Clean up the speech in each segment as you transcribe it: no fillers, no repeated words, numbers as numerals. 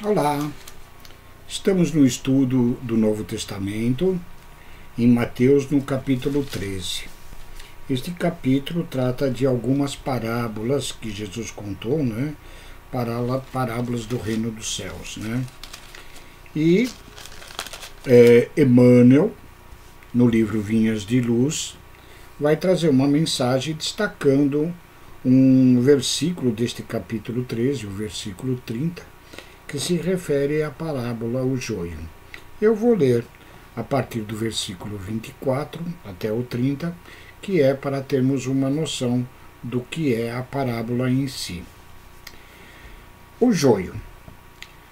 Olá, estamos no estudo do Novo Testamento, em Mateus, no capítulo 13. Este capítulo trata de algumas parábolas que Jesus contou, parábolas do reino dos céus, E Emmanuel, no livro Vinhas de Luz, vai trazer uma mensagem destacando um versículo deste capítulo 13, o versículo 30, que se refere à parábola o joio. Eu vou ler a partir do versículo 24 até o 30, que é para termos uma noção do que é a parábola em si. O joio.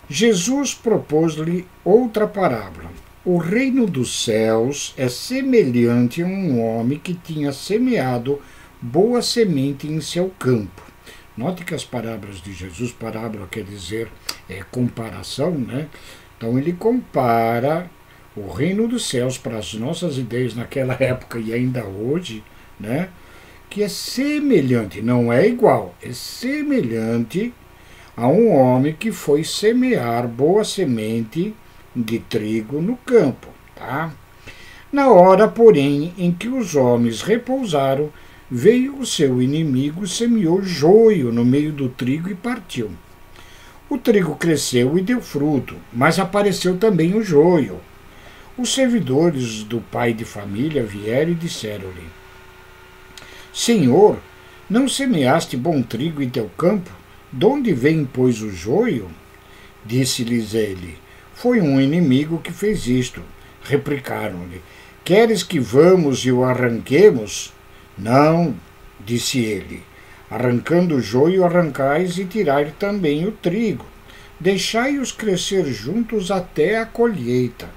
Jesus propôs-lhe outra parábola. O reino dos céus é semelhante a um homem que tinha semeado boa semente em seu campo. Note que as parábolas de Jesus, parábola quer dizer comparação, Então ele compara o reino dos céus para as nossas ideias naquela época e ainda hoje, que é semelhante, não é igual, é semelhante a um homem que foi semear boa semente de trigo no campo, Na hora, porém, em que os homens repousaram, veio o seu inimigo, semeou joio no meio do trigo e partiu. O trigo cresceu e deu fruto, mas apareceu também o joio. Os servidores do pai de família vieram e disseram-lhe: Senhor, não semeaste bom trigo em teu campo? De onde vem, pois, o joio? Disse-lhes ele: Foi um inimigo que fez isto. Replicaram-lhe: Queres que vamos e o arranquemos? Não, disse ele, arrancando o joio arrancais e tirai também o trigo. Deixai-os crescer juntos até a colheita.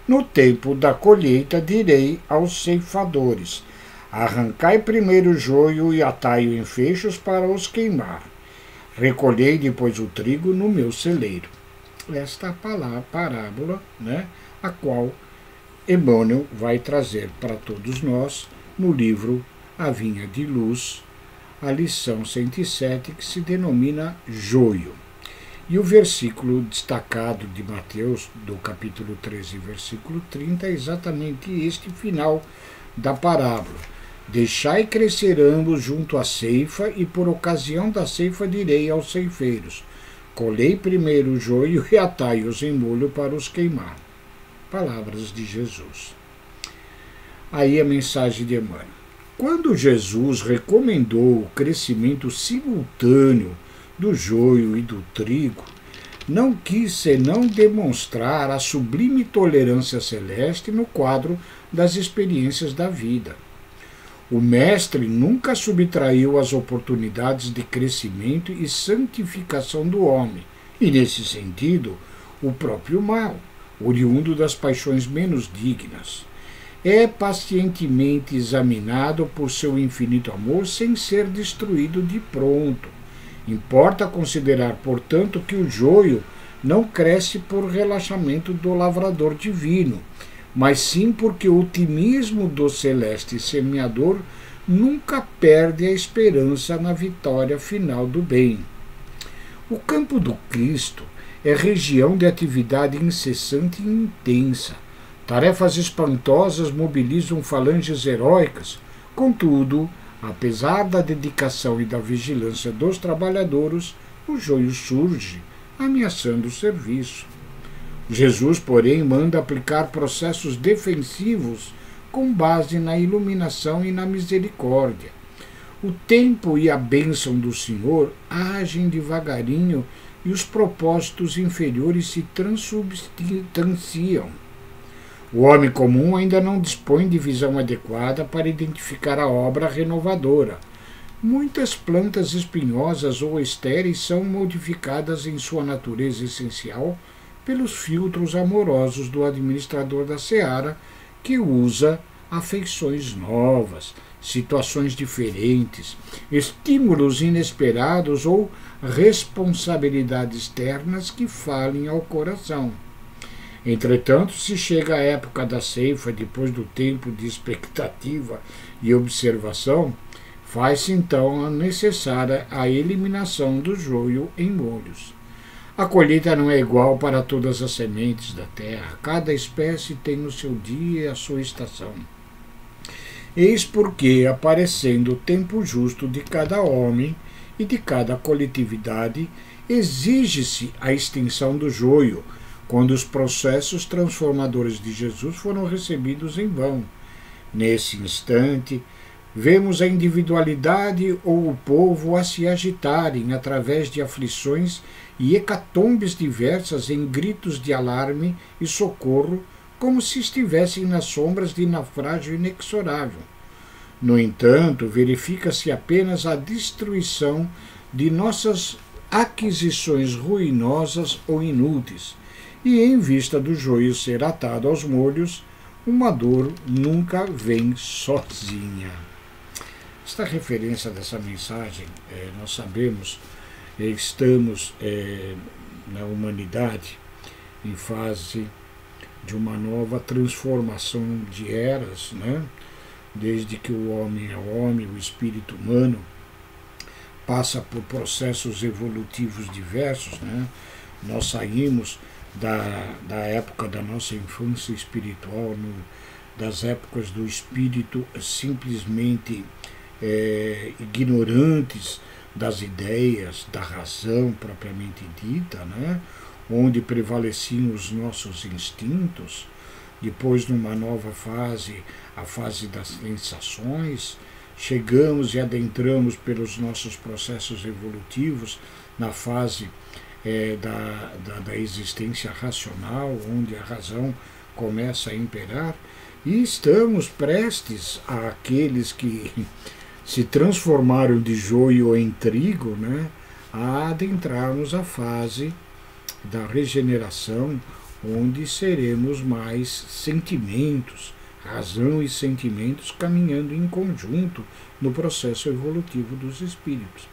No tempo da colheita direi aos ceifadores: Arrancai primeiro o joio e atai-o em feixes para os queimar. Recolhei depois o trigo no meu celeiro. Esta parábola, a qual Emmanuel vai trazer para todos nós no livro A Vinha de Luz, a lição 107, que se denomina joio. E o versículo destacado de Mateus, do capítulo 13, versículo 30, é exatamente este final da parábola. Deixai crescer ambos junto à ceifa, e por ocasião da ceifa direi aos ceifeiros: Colhei primeiro o joio e atai-os em molho para os queimar. Palavras de Jesus. Aí a mensagem de Emmanuel. Quando Jesus recomendou o crescimento simultâneo do joio e do trigo, não quis senão demonstrar a sublime tolerância celeste no quadro das experiências da vida. O Mestre nunca subtraiu as oportunidades de crescimento e santificação do homem, e, nesse sentido, o próprio mal, oriundo das paixões menos dignas. É pacientemente examinado por seu infinito amor sem ser destruído de pronto. Importa considerar, portanto, que o joio não cresce por relaxamento do lavrador divino, mas sim porque o otimismo do celeste semeador nunca perde a esperança na vitória final do bem. O campo do Cristo é região de atividade incessante e intensa. Tarefas espantosas mobilizam falanges heróicas. Contudo, apesar da dedicação e da vigilância dos trabalhadores, o joio surge, ameaçando o serviço. Jesus, porém, manda aplicar processos defensivos com base na iluminação e na misericórdia. O tempo e a bênção do Senhor agem devagarinho e os propósitos inferiores se transubstanciam. O homem comum ainda não dispõe de visão adequada para identificar a obra renovadora. Muitas plantas espinhosas ou estéreis são modificadas em sua natureza essencial pelos filtros amorosos do administrador da seara, que usa afeições novas, situações diferentes, estímulos inesperados ou responsabilidades ternas que falem ao coração. Entretanto, se chega a época da ceifa, depois do tempo de expectativa e observação, faz-se então necessária a eliminação do joio em molhos. A colheita não é igual para todas as sementes da terra. Cada espécie tem o seu dia e a sua estação. Eis porque, aparecendo o tempo justo de cada homem e de cada coletividade, exige-se a extinção do joio, quando os processos transformadores de Jesus foram recebidos em vão. Nesse instante, vemos a individualidade ou o povo a se agitarem através de aflições e hecatombes diversas em gritos de alarme e socorro, como se estivessem nas sombras de naufrágio inexorável. No entanto, verifica-se apenas a destruição de nossas aquisições ruinosas ou inúteis, e em vista do joio ser atado aos molhos, uma dor nunca vem sozinha. Esta referência dessa mensagem, nós sabemos, estamos na humanidade em fase de uma nova transformação de eras, né? Desde que o homem é homem, o espírito humano passa por processos evolutivos diversos, né? Nós saímos da época da nossa infância espiritual, das épocas do espírito simplesmente ignorantes das ideias, da razão propriamente dita, né? Onde prevaleciam os nossos instintos. Depois, numa nova fase, a fase das sensações, chegamos e adentramos pelos nossos processos evolutivos na fase da existência racional, onde a razão começa a imperar, e estamos prestes àqueles que se transformaram de joio em trigo, né, a adentrarmos a fase da regeneração, onde seremos mais sentimentos, razão e sentimentos caminhando em conjunto no processo evolutivo dos espíritos.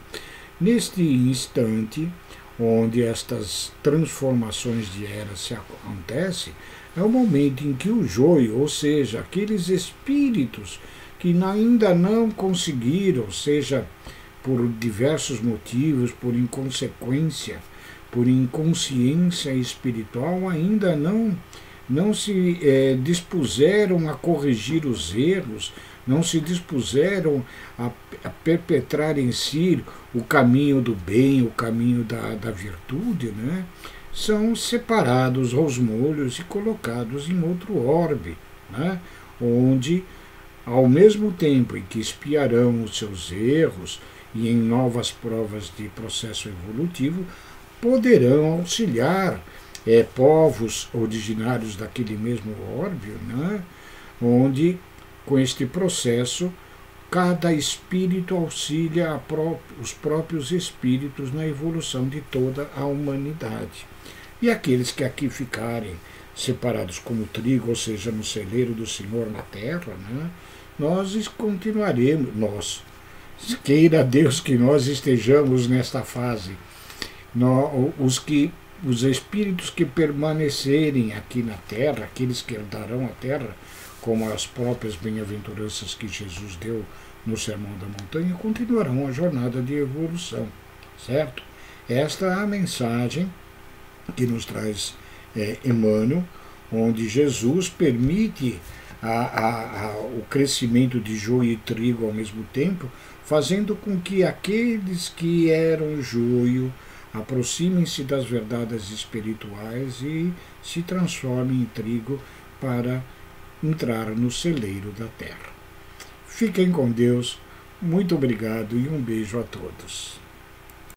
Neste instante, onde estas transformações de era se acontecem, é o momento em que o joio, ou seja, aqueles espíritos que ainda não conseguiram, seja por diversos motivos, por inconsequência, por inconsciência espiritual, ainda não se dispuseram a corrigir os erros, não se dispuseram a perpetrar em si o caminho do bem, o caminho da virtude, né? São separados aos molhos e colocados em outro orbe, né? Onde, ao mesmo tempo em que espiarão os seus erros e em novas provas de processo evolutivo, poderão auxiliar povos originários daquele mesmo orbe, né? Onde, com este processo, cada espírito auxilia os próprios espíritos na evolução de toda a humanidade. E aqueles que aqui ficarem separados como trigo, ou seja, no celeiro do Senhor na terra, né, nós continuaremos, queira Deus que nós estejamos nesta fase. Os espíritos que permanecerem aqui na terra, aqueles que herdarão a terra, como as próprias bem-aventuranças que Jesus deu no Sermão da Montanha, continuarão a jornada de evolução, certo? Esta é a mensagem que nos traz Emmanuel, onde Jesus permite o crescimento de joio e trigo ao mesmo tempo, fazendo com que aqueles que eram joio aproximem-se das verdades espirituais e se transformem em trigo para entrar no celeiro da terra. Fiquem com Deus, muito obrigado e um beijo a todos.